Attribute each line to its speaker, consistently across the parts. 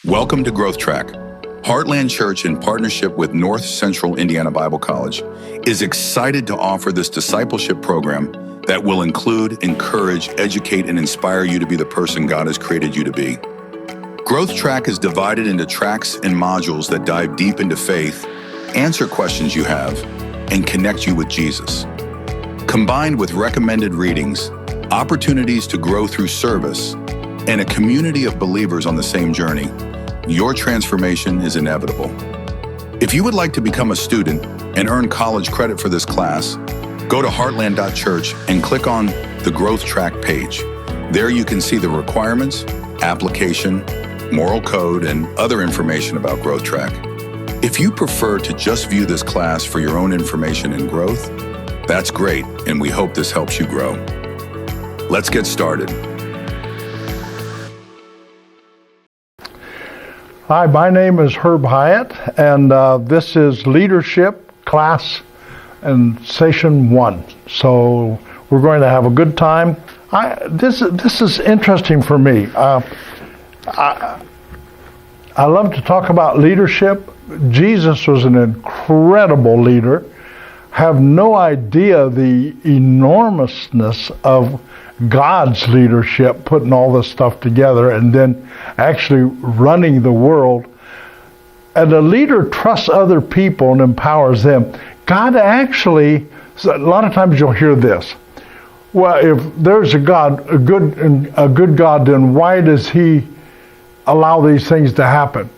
Speaker 1: Welcome to Growth Track. Heartland Church, in partnership with North Central Indiana Bible College, is excited to offer this discipleship program that will include, encourage, educate, and inspire you to be the person God has created you to be. Growth Track is divided into tracks and modules that dive deep into faith, answer questions you have, and connect you with Jesus. Combined with recommended readings, opportunities to grow through service, and a community of believers on the same journey, your transformation is inevitable. If you would like to become a student and earn college credit for this class, go to heartland.church and click on the Growth Track page. There you can see the requirements, application, moral code, and other information about Growth Track. If you prefer to just view this class for your own information and growth, that's great, and we hope this helps you grow. Let's get started.
Speaker 2: Hi, my name is Herb Hyatt, and this is Leadership Class and Session 1. So we're going to have a good time. This is interesting for me. I love to talk about leadership. Jesus was an incredible leader. Have no idea the enormousness of God's leadership, putting all this stuff together and then actually running the world. And a leader trusts other people and empowers them. God actually, a lot of times you'll hear this. Well, if there's a God, a good God, then why does He allow these things to happen?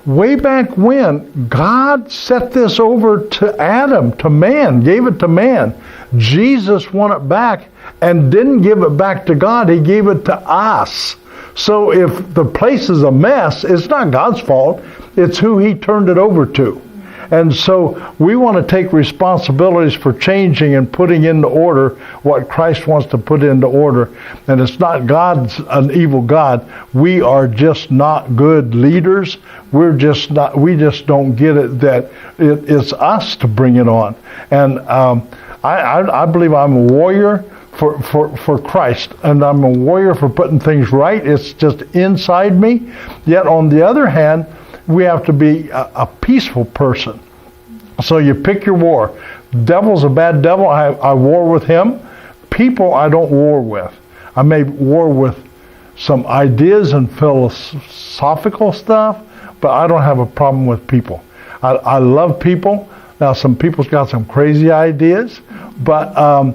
Speaker 2: Way back when, God set this over to Adam, to man, gave it to man. Jesus won it back and didn't give it back to God. He gave it to us. So if the place is a mess, it's not God's fault. It's who He turned it over to. And so we want to take responsibilities for changing and putting into order what Christ wants to put into order. And it's not God's an evil God. We are just not good leaders. We just don't get it that it's us to bring it on. And I believe I'm a warrior for Christ, and I'm a warrior for putting things right. It's just inside me. Yet on the other hand, we have to be a peaceful person. So you pick your war. Devil's a bad devil. I war with him. People I don't war with. I may war with some ideas and philosophical stuff, but I don't have a problem with people. I love people. Now some people's got some crazy ideas, but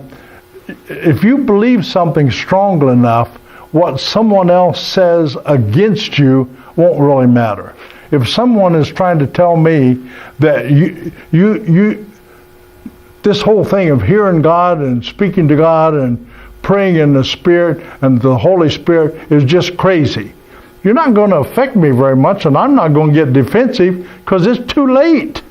Speaker 2: if you believe something strong enough, what someone else says against you won't really matter. If someone is trying to tell me that you this whole thing of hearing God and speaking to God and praying in the Spirit and the Holy Spirit is just crazy, you're not going to affect me very much, and I'm not going to get defensive because it's too late.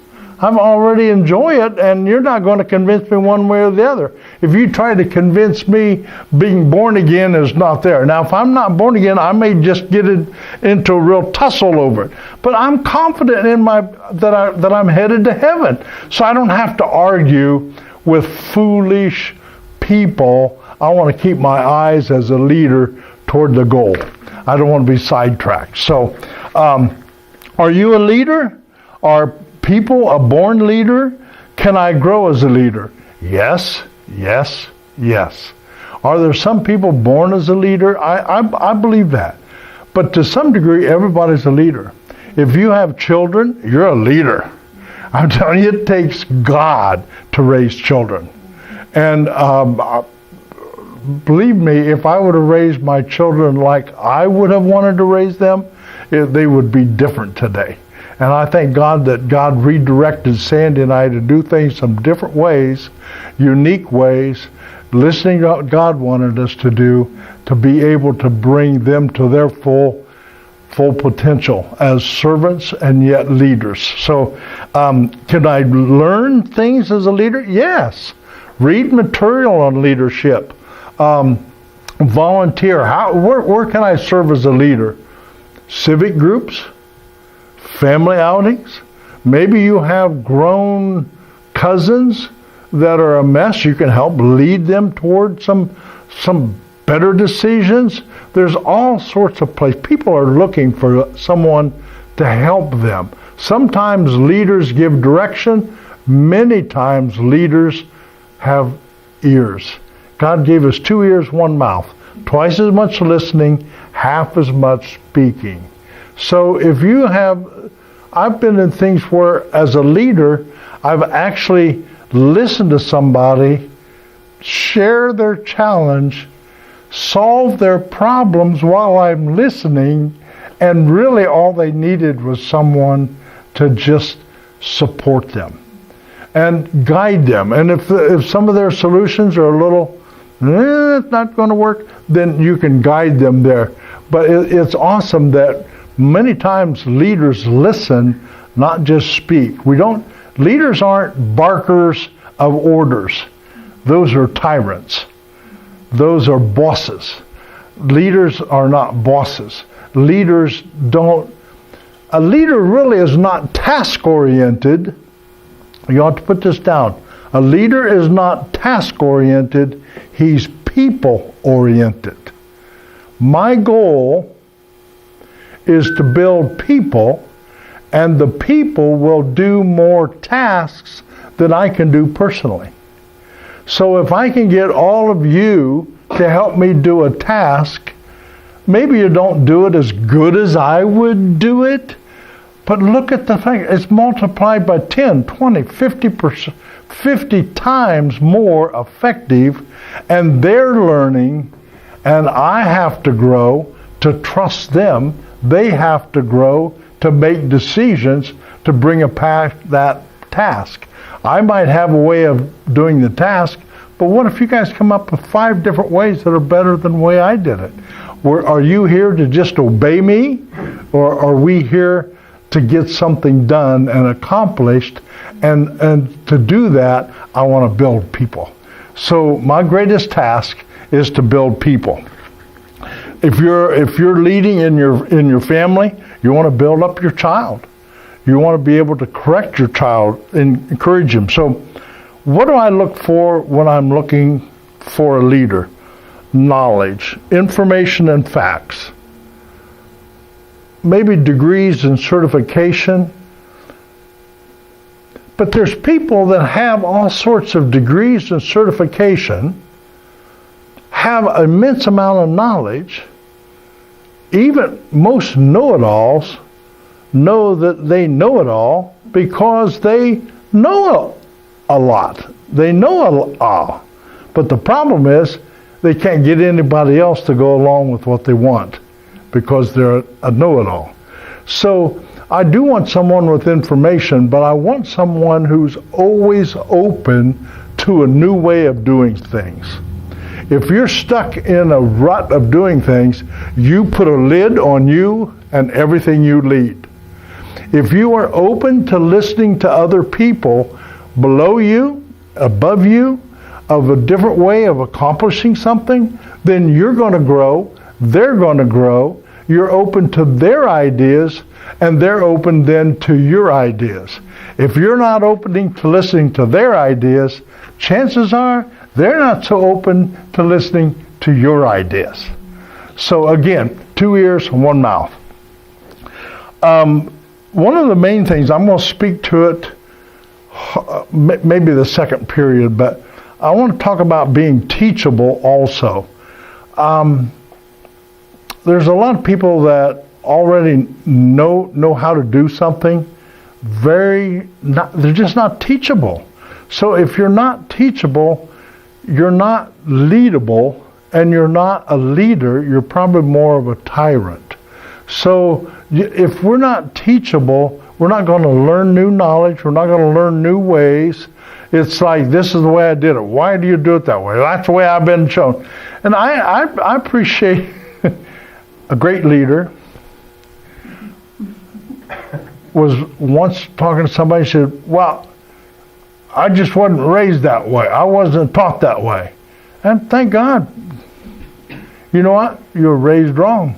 Speaker 2: I've already enjoyed it, and you're not going to convince me one way or the other. If you try to convince me being born again is not there. Now, if I'm not born again, I may just get into a real tussle over it. But I'm confident in that I'm headed to heaven. So I don't have to argue with foolish people. I want to keep my eyes as a leader toward the goal. I don't want to be sidetracked. So, are you a leader? Are people a born leader? Can I grow as a leader? Yes, yes, yes. Are there some people born as a leader? I believe that. But to some degree, everybody's a leader. If you have children, you're a leader. I'm telling you, it takes God to raise children. And believe me, if I would have raised my children like I would have wanted to raise them, they would be different today. And I thank God that God redirected Sandy and I to do things some different ways, unique ways, listening to what God wanted us to do, to be able to bring them to their full potential as servants and yet leaders. So can I learn things as a leader? Yes. Read material on leadership. Volunteer. Where can I serve as a leader? Civic groups? Family outings. Maybe you have grown cousins that are a mess. You can help lead them toward some better decisions. There's all sorts of places. People are looking for someone to help them. Sometimes leaders give direction. Many times leaders have ears. God gave us 2 ears, 1 mouth. Twice as much listening, half as much speaking. So if you have, I've been in things where as a leader, I've actually listened to somebody share their challenge, solve their problems while I'm listening, and really all they needed was someone to just support them and guide them. And if some of their solutions are a little, it's not going to work, then you can guide them there. But it's awesome that many times leaders listen, not just speak. Leaders aren't barkers of orders. Those are tyrants. Those are bosses. Leaders are not bosses. A leader really is not task-oriented. You ought to put this down. A leader is not task-oriented. He's people-oriented. My goal is to build people, and the people will do more tasks than I can do personally. So if I can get all of you to help me do a task, maybe you don't do it as good as I would do it, but look at the thing. It's multiplied by 10, 20, 50 times more effective, and they're learning, and I have to grow to trust them. They have to grow to make decisions to bring that task. I might have a way of doing the task, but what if you guys come up with 5 different ways that are better than the way I did it? Are you here to just obey me, or are we here to get something done and accomplished? And to do that, I want to build people. So my greatest task is to build people. If you're leading in your family, you want to build up your child. You want to be able to correct your child and encourage him. So what do I look for when I'm looking for a leader? Knowledge, information, and facts. Maybe degrees and certification. But there's people that have all sorts of degrees and certification, have an immense amount of knowledge. Even most know-it-alls know that they know it all because they know a lot. They know a lot. But the problem is they can't get anybody else to go along with what they want because they're a know-it-all. So I do want someone with information, but I want someone who's always open to a new way of doing things. If you're stuck in a rut of doing things, you put a lid on you and everything you lead. If you are open to listening to other people below you, above you, of a different way of accomplishing something, then you're going to grow, they're going to grow, you're open to their ideas, and they're open then to your ideas. If you're not opening to listening to their ideas, chances are they're not so open to listening to your ideas. So again, 2 ears, 1 mouth. One of the main things, I'm going to speak to it maybe the second period, but I want to talk about being teachable also. There's a lot of people that already know how to do something. They're just not teachable. So if you're not teachable, you're not leadable, and you're not a leader, you're probably more of a tyrant. So if we're not teachable, we're not going to learn new knowledge, we're not going to learn new ways. It's like, this is the way I did it. Why do you do it that way? That's the way I've been shown. And I appreciate a great leader was once talking to somebody, said, well, I just wasn't raised that way. I wasn't taught that way. And thank God. You know what? You're raised wrong.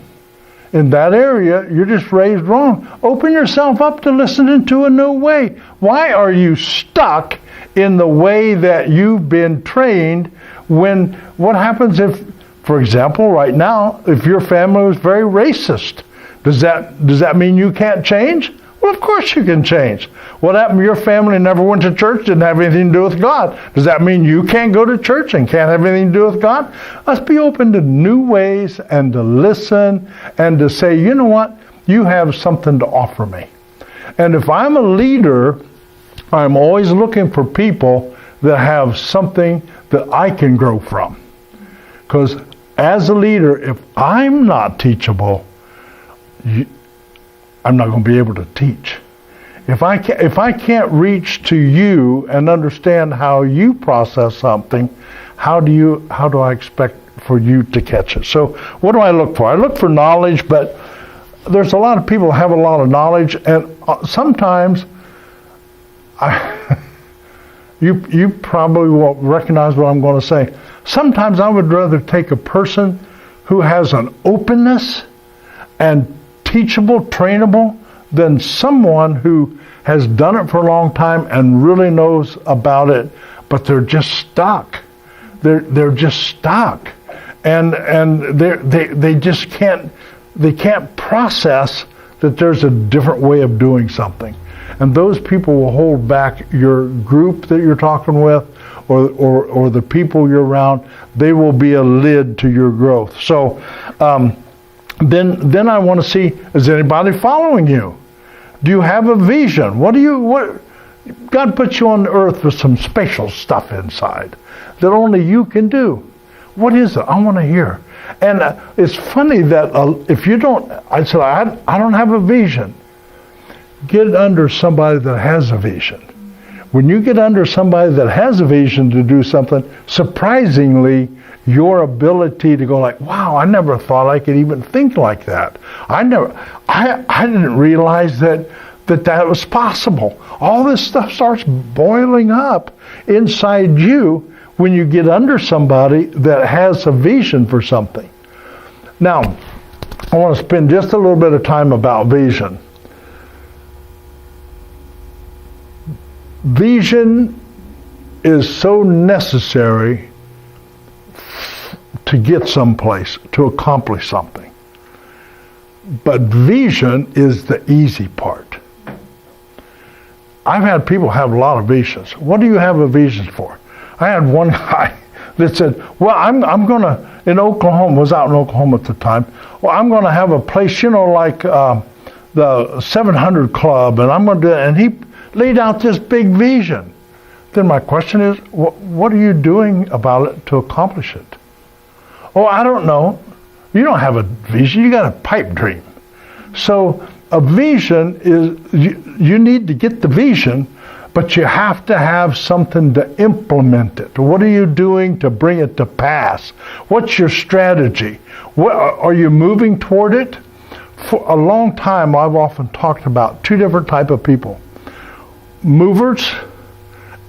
Speaker 2: In that area, you're just raised wrong. Open yourself up to listening to a new way. Why are you stuck in the way that you've been trained when what happens if For example, right now, if your family was very racist, does that mean you can't change? Well, of course you can change. What happened to your family never went to church, didn't have anything to do with God? Does that mean you can't go to church and can't have anything to do with God? Let's be open to new ways and to listen and to say, you know what? You have something to offer me. And if I'm a leader, I'm always looking for people that have something that I can grow from. Because as a leader, if I'm not teachable, I'm not going to be able to teach. If I can't reach to you and understand how you process something, how do I expect for you to catch it? So what do I look for? I look for knowledge, but there's a lot of people who have a lot of knowledge, and sometimes you probably won't recognize what I'm going to say. Sometimes I would rather take a person who has an openness and teachable, trainable, than someone who has done it for a long time and really knows about it, but they're just stuck. They're just stuck, and they just can't process that there's a different way of doing something. And those people will hold back your group that you're talking with, or the people you're around. They will be a lid to your growth. So then I want to see, is anybody following you? Do you have a vision? What God put you on the earth with some special stuff inside that only you can do. What is it? I want to hear. And it's funny that if you don't, I said, I don't have a vision. Get under somebody that has a vision. When you get under somebody that has a vision to do something, surprisingly, your ability to go like, wow, I never thought I could even think like that. I didn't realize that was possible. All this stuff starts boiling up inside you when you get under somebody that has a vision for something. Now, I want to spend just a little bit of time about vision. Vision is so necessary to get someplace, to accomplish something. But vision is the easy part. I've had people have a lot of visions. What do you have a vision for? I had one guy that said, well, I'm going to, in Oklahoma, was out in Oklahoma at the time, well, I'm going to have a place, like the 700 Club, and I'm going to do it. And he laid out this big vision. Then my question is, what are you doing about it to accomplish it? Oh, I don't know. You don't have a vision. You got a pipe dream. So a vision is, you need to get the vision, but you have to have something to implement it. What are you doing to bring it to pass? What's your strategy? Are you moving toward it? For a long time, I've often talked about two different types of people. Movers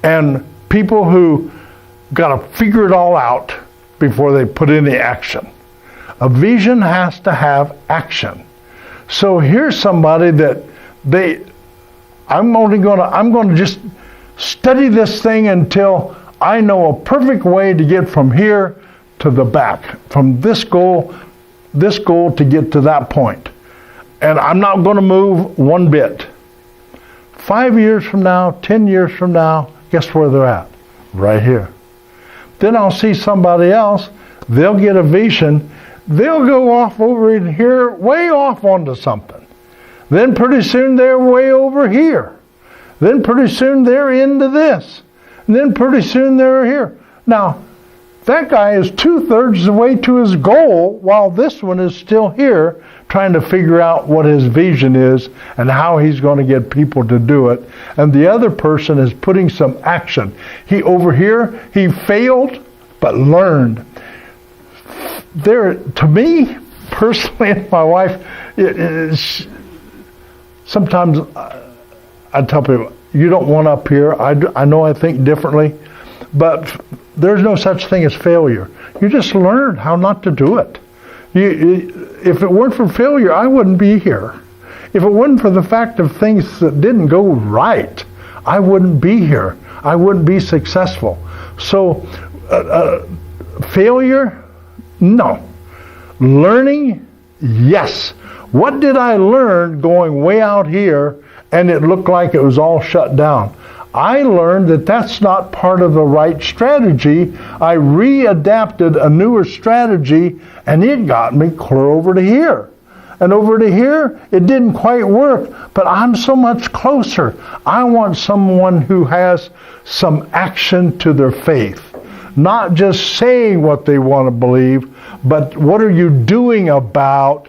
Speaker 2: and people who got to figure it all out before they put any action. A vision has to have action. So here's somebody that I'm going to just study this thing until I know a perfect way to get from here to the back, from this goal to get to that point. And I'm not going to move one bit. 5 years from now, 10 years from now, guess where they're at? Right here. Then I'll see somebody else, they'll get a vision, they'll go off over in here, way off onto something. Then pretty soon they're way over here. Then pretty soon they're into this. And then pretty soon they're here. Now, that guy is 2/3 of the way to his goal, while this one is still here trying to figure out what his vision is and how he's going to get people to do it. And the other person is putting some action. Over here, he failed, but learned. To me, personally, and my wife, sometimes I tell people, you don't want up here. I know I think differently, but there's no such thing as failure. You just learn how not to do it. If it weren't for failure, I wouldn't be here. If it wasn't for the fact of things that didn't go right, I wouldn't be here. I wouldn't be successful. So failure, No. Learning? Yes. What did I learn going way out here and it looked like it was all shut down? I learned that that's not part of the right strategy. I readapted a newer strategy and it got me clear over to here. And over to here, it didn't quite work, but I'm so much closer. I want someone who has some action to their faith. Not just saying what they want to believe, but what are you doing about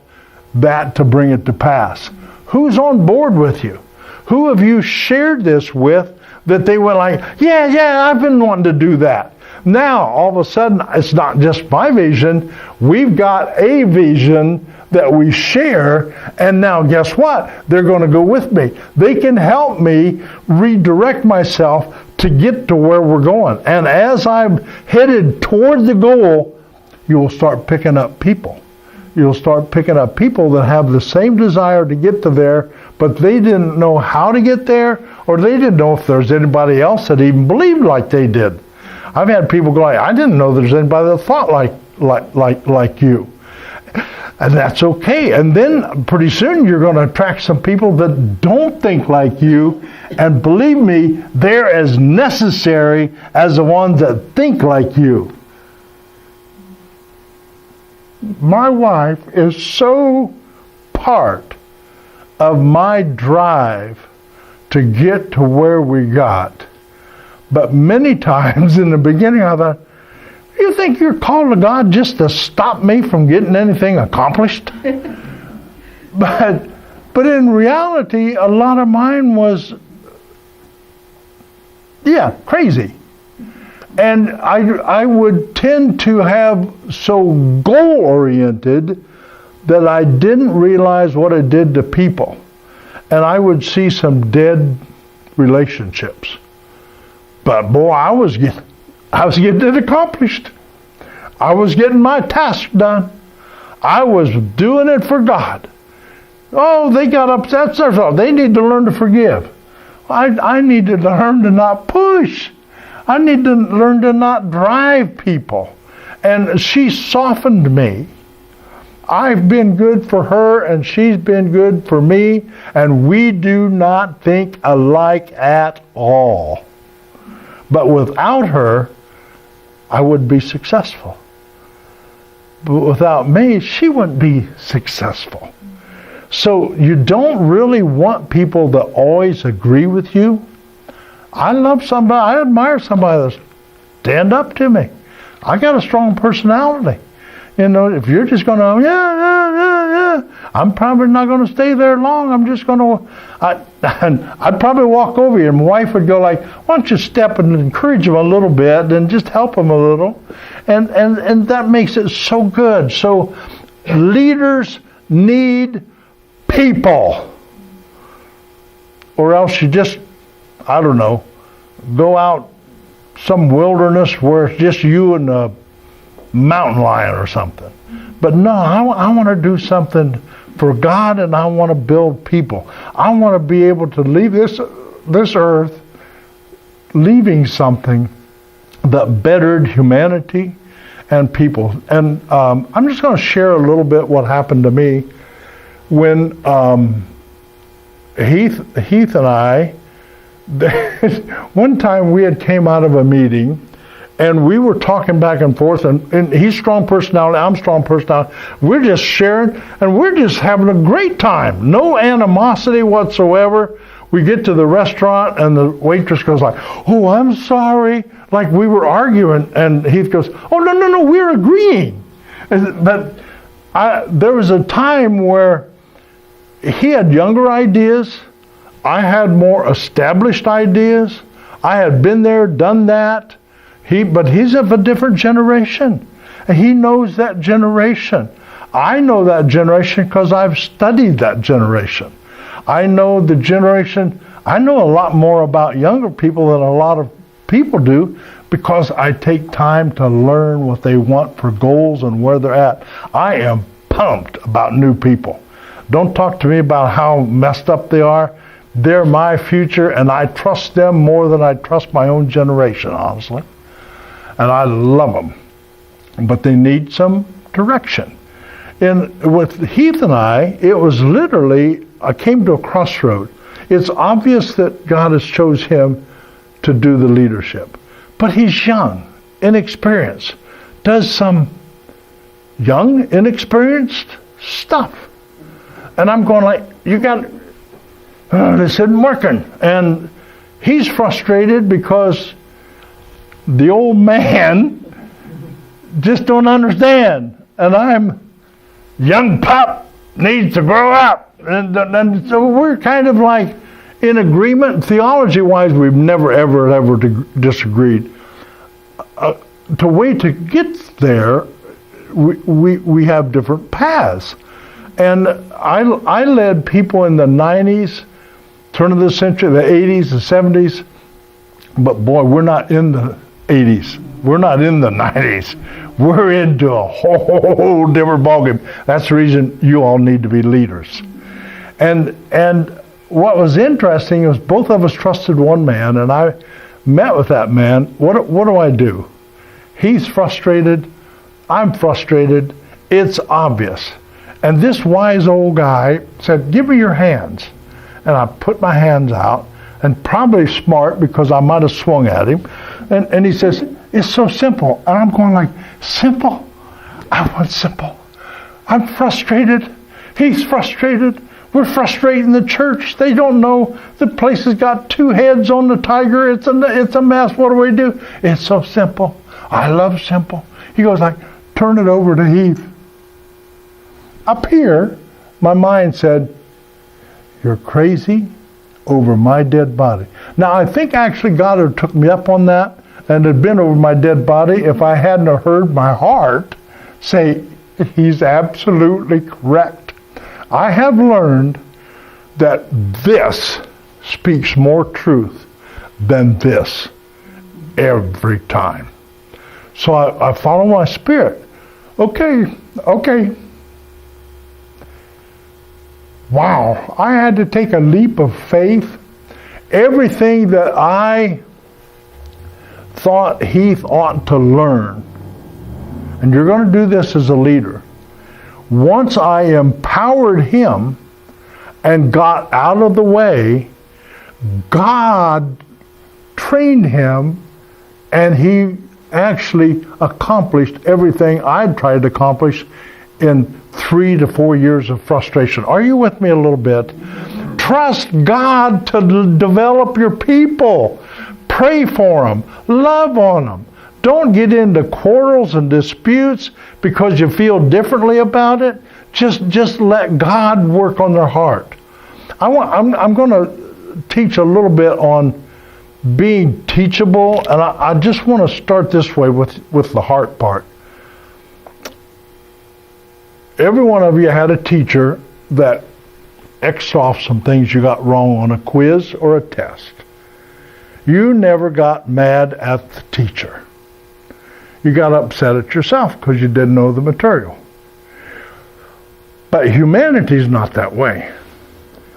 Speaker 2: that to bring it to pass? Who's on board with you? Who have you shared this with that they went like, yeah, I've been wanting to do that. Now, all of a sudden, it's not just my vision. We've got a vision that we share, and now guess what? They're going to go with me. They can help me redirect myself to get to where we're going. And as I'm headed toward the goal, you will start picking up people. You'll start picking up people that have the same desire to get to there, but they didn't know how to get there, or they didn't know if there's anybody else that even believed like they did. I've had people go like, I didn't know there's anybody that thought like you. And that's okay. And then pretty soon you're going to attract some people that don't think like you. And believe me, they're as necessary as the ones that think like you. My wife is so part of my drive to get to where we got. But many times in the beginning I thought, you think you're called to God just to stop me from getting anything accomplished? But in reality, a lot of mine was, crazy. And I would tend to have so goal-oriented that I didn't realize what it did to people. And I would see some dead relationships. But boy, I was getting it accomplished. I was getting my task done. I was doing it for God. Oh, they got upset. They need to learn to forgive. I need to learn to not push. I need to learn to not drive people. And she softened me. I've been good for her, and she's been good for me, and we do not think alike at all. But without her, I would be successful. But without me, she wouldn't be successful. So you don't really want people that always agree with you. I love somebody, I admire somebody that stand up to me. I got a strong personality. You know, if you're just going to, I'm probably not going to stay there long. I'm just going to, I'd probably walk over you, and my wife would go like, why don't you step and encourage him a little bit and just help him a little. And that makes it so good. So leaders need people. Or else you just, I don't know, go out some wilderness where it's just you and a mountain lion or something. But no, I want to do something for God, and I want to build people. I want to be able to leave this earth leaving something that bettered humanity and people. And I'm just going to share a little bit what happened to me when Heath and I, one time we had came out of a meeting, and we were talking back and forth, and he's strong personality, I'm strong personality. We're just sharing, and we're just having a great time. No animosity whatsoever. We get to the restaurant, and the waitress goes like, oh, I'm sorry. Like we were arguing, and Heath goes, oh, no, we're agreeing. But there was a time where he had younger ideas. I had more established ideas. I had been there, done that. But he's of a different generation. And he knows that generation. I know that generation because I've studied that generation. I know the generation, I know a lot more about younger people than a lot of people do because I take time to learn what they want for goals and where they're at. I am pumped about new people. Don't talk to me about how messed up they are. They're my future, and I trust them more than I trust my own generation, honestly. And I love them. But they need some direction. And with Heath and I, it was literally, I came to a crossroad. It's obvious that God has chose him to do the leadership. But he's young, inexperienced, does some young, inexperienced stuff. And I'm going like, you got, this isn't working. And he's frustrated because the old man just don't understand. And I'm, young pup needs to grow up. And so we're kind of like in agreement. Theology-wise, we've never, ever disagreed. The way to get there, we have different paths. And I led people in the 90s, turn of the century, the 80s, the 70s. But boy, we're not in the 80s. We're not in the 90s. We're into a whole different ballgame. That's the reason you all need to be leaders. And what was interesting is both of us trusted one man, and I met with that man. What do I do? He's frustrated. I'm frustrated. It's obvious. And this wise old guy said, give me your hands. And I put my hands out, and probably smart because I might have swung at him. And he says, it's so simple. And I'm going like, simple? I want simple. I'm frustrated. He's frustrated. We're frustrating the church. They don't know the place has got two heads on the tiger. It's a mess. What do we do? It's so simple. I love simple. He goes like, turn it over to Heath. Up here, my mind said, you're crazy over my dead body. Now, I think actually God had took me up on that and had been over my dead body if I hadn't heard my heart say, he's absolutely correct. I have learned that this speaks more truth than this every time. So I follow my spirit. Okay. Wow, I had to take a leap of faith. Everything that I thought Heath ought to learn, and you're going to do this as a leader, once I empowered him and got out of the way, God trained him, and he actually accomplished everything I'd tried to accomplish in 3 to 4 years of frustration. Are you with me a little bit? Trust God to develop your people. Pray for them. Love on them. Don't get into quarrels and disputes because you feel differently about it. Just let God work on their heart. I'm going to teach a little bit on being teachable, and I just want to start this way with the heart part. Every one of you had a teacher that X'd off some things you got wrong on a quiz or a test. You never got mad at the teacher. You got upset at yourself because you didn't know the material. But humanity's not that way.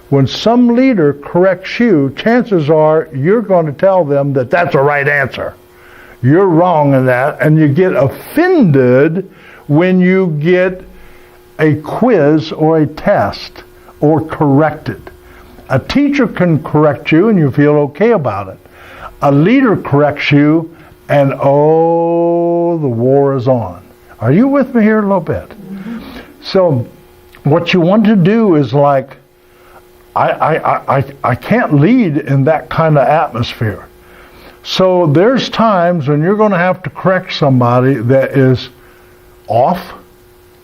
Speaker 2: When some leader corrects you, chances are you're going to tell them that that's the right answer. You're wrong in that, and you get offended when you get a quiz or a test or corrected. A teacher can correct you and you feel okay about it. A leader corrects you and oh, the war is on. Are you with me here a little bit? So what you want to do is like, I can't lead in that kind of atmosphere. So there's times when you're going to have to correct somebody that is off,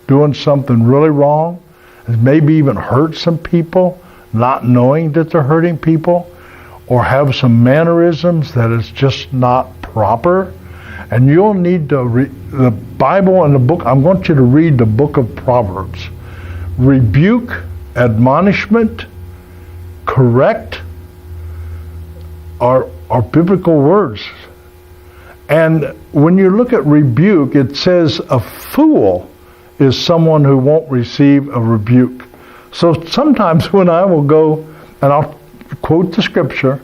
Speaker 2: doing something really wrong, and maybe even hurt some people, not knowing that they're hurting people, or have some mannerisms that is just not proper. And you'll need to read the Bible and the book. I want you to read the book of Proverbs. Rebuke, admonishment, correct are biblical words. And when you look at rebuke, it says a fool is someone who won't receive a rebuke. So sometimes when I will go, and I'll quote the scripture,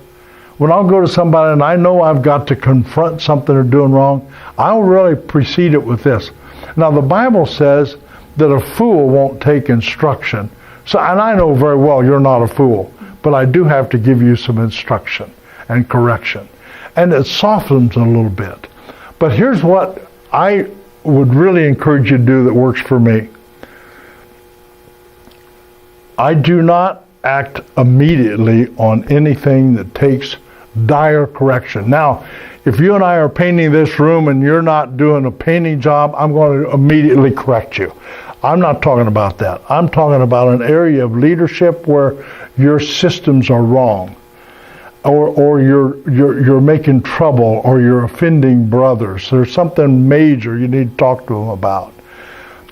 Speaker 2: when I'll go to somebody and I know I've got to confront something they're doing wrong, I'll really precede it with this. Now the Bible says that a fool won't take instruction. So, and I know very well you're not a fool, but I do have to give you some instruction and correction. And it softens a little bit. But here's what I would really encourage you to do that works for me. I do not act immediately on anything that takes dire correction. Now, if you and I are painting this room and you're not doing a painting job, I'm going to immediately correct you. I'm not talking about that. I'm talking about an area of leadership where your systems are wrong, or you're making trouble, or you're offending brothers. There's something major you need to talk to them about.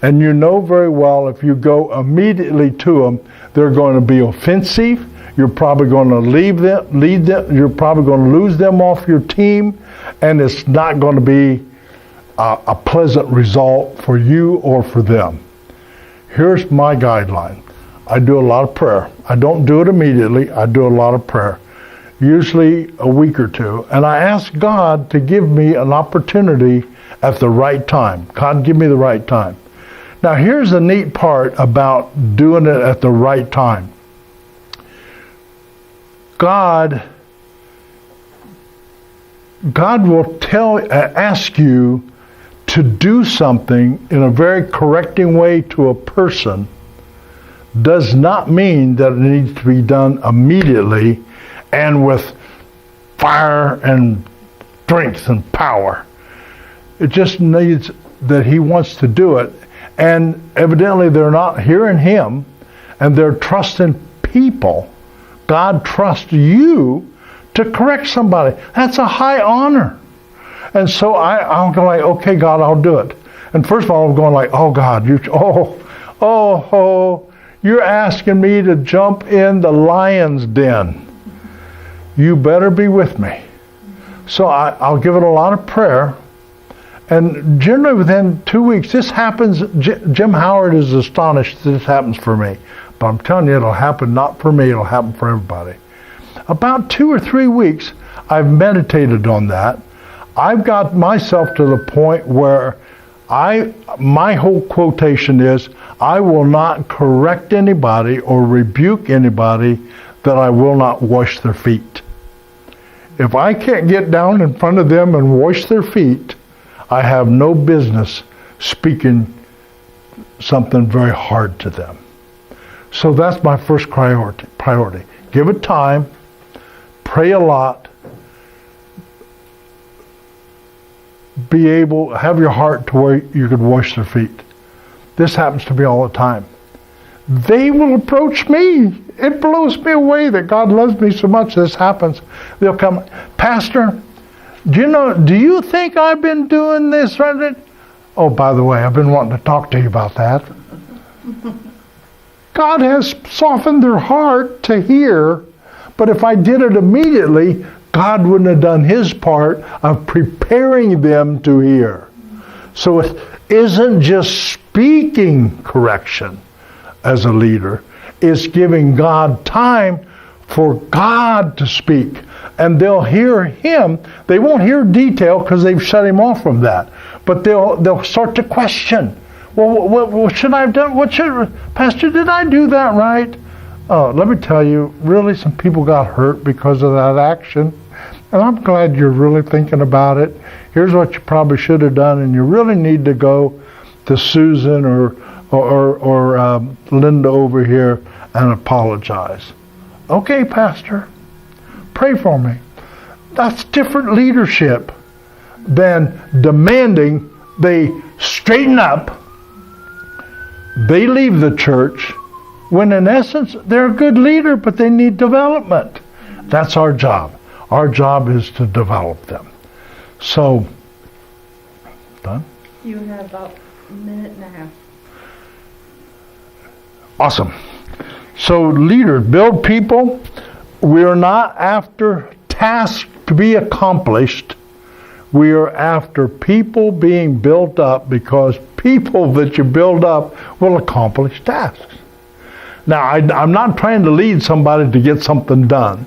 Speaker 2: And you know very well if you go immediately to them, they're going to be offensive. You're probably going to lead them. You're probably going to lose them off your team, and it's not going to be a pleasant result for you or for them. Here's my guideline. I do a lot of prayer. I don't do it immediately. I do a lot of prayer, usually a week or two, and I ask God to give me an opportunity at the right time. God, give me the right time. Now, here's the neat part about doing it at the right time. God will ask you to do something in a very correcting way to a person. Does not mean that it needs to be done immediately and with fire and strength and power. It just needs that he wants to do it. And evidently they're not hearing him, and they're trusting people. God trusts you to correct somebody. That's a high honor. And so I'm going like, okay, God, I'll do it. And first of all, I'm going like, oh, God, you're asking me to jump in the lion's den. You better be with me. So I'll give it a lot of prayer. And generally within 2 weeks, this happens. Jim Howard is astonished this happens for me. But I'm telling you, it'll happen not for me, it'll happen for everybody. About 2 or 3 weeks, I've meditated on that. I've got myself to the point where my whole quotation is, I will not correct anybody or rebuke anybody that I will not wash their feet. If I can't get down in front of them and wash their feet, I have no business speaking something very hard to them. So that's my first priority. Give it time, pray a lot, be able, have your heart to where you could wash their feet. This happens to me all the time. They will approach me. It blows me away that God loves me so much this happens. They'll come, Pastor, do you think I've been doing this right? Oh, by the way, I've been wanting to talk to you about that. God has softened their heart to hear, but if I did it immediately, God wouldn't have done his part of preparing them to hear. So it isn't just speaking correction as a leader, it's giving God time for God to speak. And they'll hear him. They won't hear detail because they've shut him off from that. But they'll start to question. Well, what should I have done? Pastor, did I do that right? Oh, let me tell you, really some people got hurt because of that action. And I'm glad you're really thinking about it. Here's what you probably should have done, and you really need to go to Susan or Linda over here and apologize. Okay, Pastor, pray for me. That's different leadership than demanding they straighten up, they leave the church, when in essence they're a good leader, but they need development. That's our job. Our job is to develop them. So, done?
Speaker 3: You have about a minute and a half.
Speaker 2: Awesome. So leaders, build people. We are not after tasks to be accomplished. We are after people being built up, because people that you build up will accomplish tasks. Now, I'm not trying to lead somebody to get something done.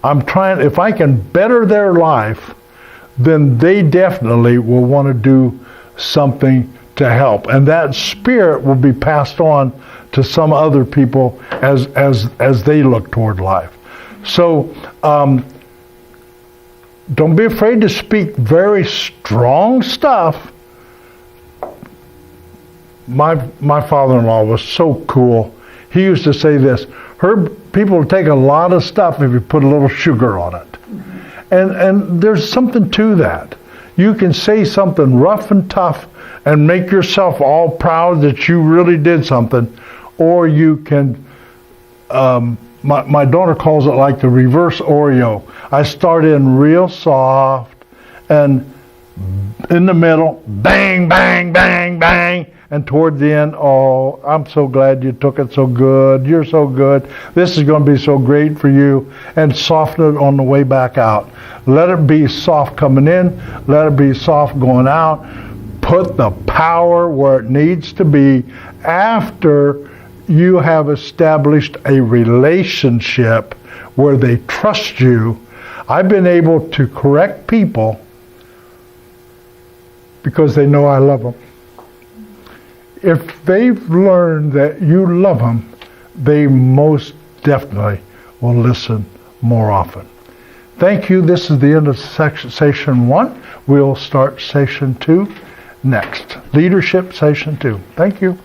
Speaker 2: I'm trying, if I can better their life, then they definitely will want to do something to help, and that spirit will be passed on to some other people as they look toward life. So don't be afraid to speak very strong stuff. My father-in-law was so cool. He used to say this: people will take a lot of stuff if you put a little sugar on it. And there's something to that. You can say something rough and tough and make yourself all proud that you really did something, or you can, my daughter calls it like the reverse Oreo. I start in real soft, and in the middle, bang, bang, bang, bang, and toward the end, oh, I'm so glad you took it so good. You're so good. This is going to be so great for you. And soften it on the way back out. Let it be soft coming in. Let it be soft going out. Put the power where it needs to be after you have established a relationship where they trust you. I've been able to correct people because they know I love them. If they've learned that you love them, they most definitely will listen more often. Thank you. This is the end of session 1. We'll start session 2 next. Leadership session 2. Thank you.